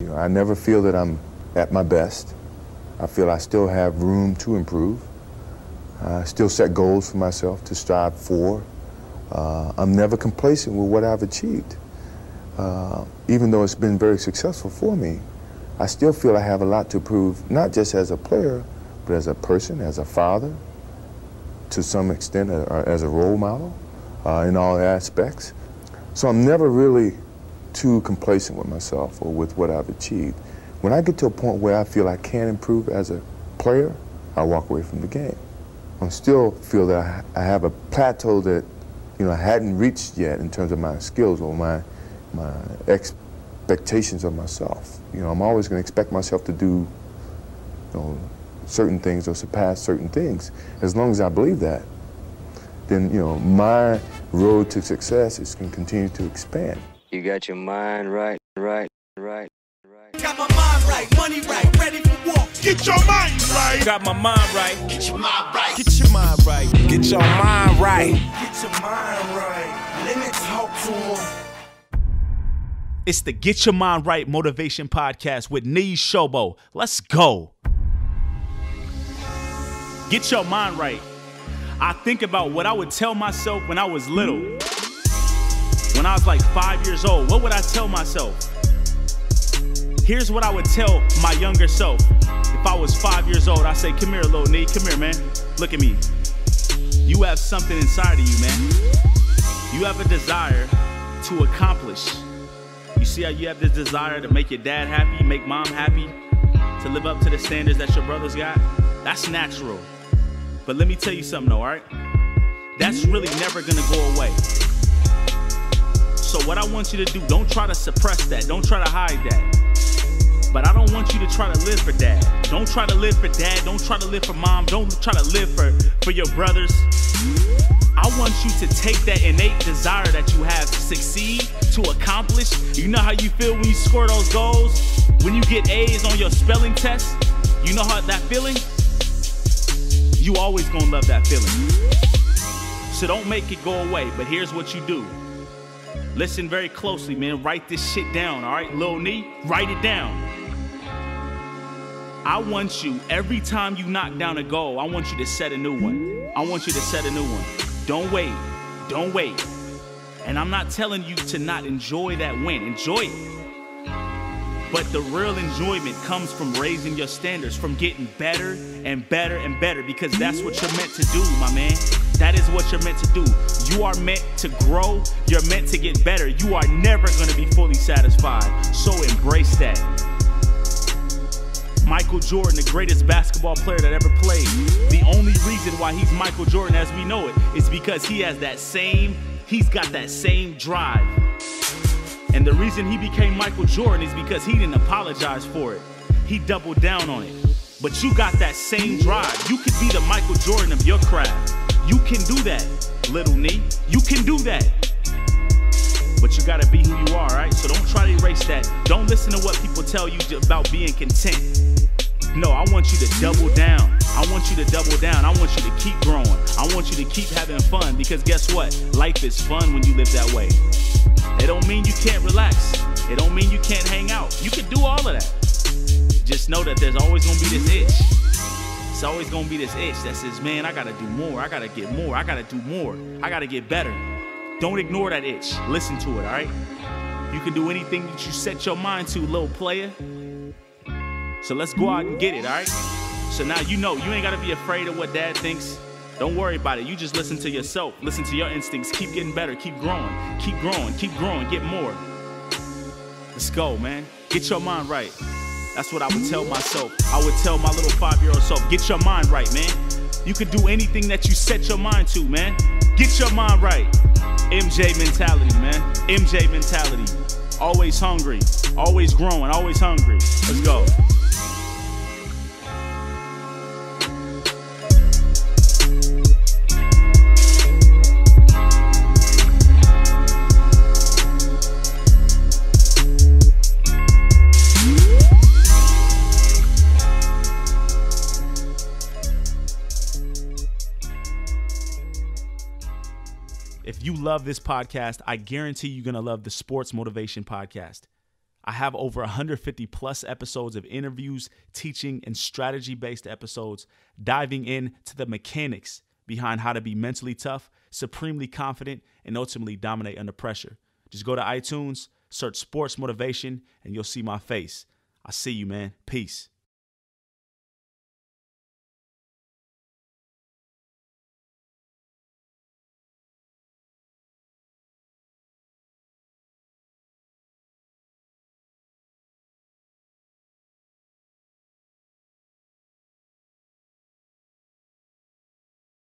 You know, I never feel that I'm at my best. I feel I still have room to improve. I still set goals for myself to strive for. I'm never complacent with what I've achieved. Even though it's been very successful for me, I still feel I have a lot to prove, not just as a player, but as a person, as a father, to some extent, as a role model in all aspects. So I'm never really too complacent with myself or with what I've achieved. When I get to a point where I feel I can improve as a player, I walk away from the game. I still feel that I have a plateau that, you know, I hadn't reached yet in terms of my skills or my expectations of myself. You know, I'm always going to expect myself to do, you know, certain things or surpass certain things. As long as I believe that, then, you know, my road to success is going to continue to expand. You got your mind right. Got my mind right, money right, ready for war. Get your mind right. Got my mind right. Get your mind right. Get your mind right. Get your mind right. Get your mind right. Let me talk to him. It's the Get Your Mind Right Motivation Podcast with Niyi Sobo. Let's go. Get your mind right. I think about what I would tell myself when I was little. When I was like 5 years old, what would I tell myself? Here's what I would tell my younger self. If I was 5 years old, I'd say, come here, little Niyi, come here, man. Look at me. You have something inside of you, man. You have a desire to accomplish. You see how you have this desire to make your dad happy, make mom happy, to live up to the standards that your brothers got? That's natural. But let me tell you something though, all right? That's really never gonna go away. So what I want you to do, don't try to suppress that. Don't try to hide that. But I don't want you to try to live for dad. Don't try to live for dad. Don't try to live for mom. Don't try to live for your brothers. I want you to take that innate desire that you have to succeed, to accomplish. You know how you feel when you score those goals? When you get A's on your spelling test? You know how that feeling? You always gonna love that feeling. So don't make it go away, but here's what you do. Listen very closely, man. Write this shit down, all right? Lil Niyi, write it down. I want you, every time you knock down a goal, I want you to set a new one. I want you to set a new one. Don't wait. Don't wait. And I'm not telling you to not enjoy that win. Enjoy it. But the real enjoyment comes from raising your standards, from getting better and better and better, because that's what you're meant to do, my man. That is what you're meant to do. You are meant to grow. You're meant to get better. You are never going to be fully satisfied. So embrace that. Michael Jordan, the greatest basketball player that ever played. The only reason why he's Michael Jordan as we know it is because he's got that same drive. And the reason he became Michael Jordan is because he didn't apologize for it. He doubled down on it. But you got that same drive. You could be the Michael Jordan of your craft. You can do that, little Niyi. You can do that. But you gotta be who you are, right? So don't try to erase that. Don't listen to what people tell you about being content. No, I want you to double down. I want you to double down. I want you to keep growing. I want you to keep having fun, because guess what? Life is fun when you live that way. It don't mean you can't relax. It don't mean you can't hang out. You can do all of that. Just know that there's always gonna be this itch. It's always gonna be this itch that says, man, I gotta do more. I gotta get more. I gotta do more. I gotta get better. Don't ignore that itch. Listen to it, all right? You can do anything that you set your mind to, little player. So let's go out and get it, all right? So now you know, you ain't gotta be afraid of what dad thinks. Don't worry about it. You just listen to yourself. Listen to your instincts. Keep getting better. Keep growing. Keep growing. Keep growing. Get more. Let's go, man. Get your mind right. That's what I would tell myself. I would tell my little 5-year-old self, get your mind right, man. You can do anything that you set your mind to, man. Get your mind right. MJ mentality, man. MJ mentality. Always hungry. Always growing. Always hungry. Let's go. If you love this podcast, I guarantee you're going to love the Sports Motivation Podcast. I have over 150 plus episodes of interviews, teaching, and strategy-based episodes diving into the mechanics behind how to be mentally tough, supremely confident, and ultimately dominate under pressure. Just go to iTunes, search Sports Motivation, and you'll see my face. I see you, man. Peace.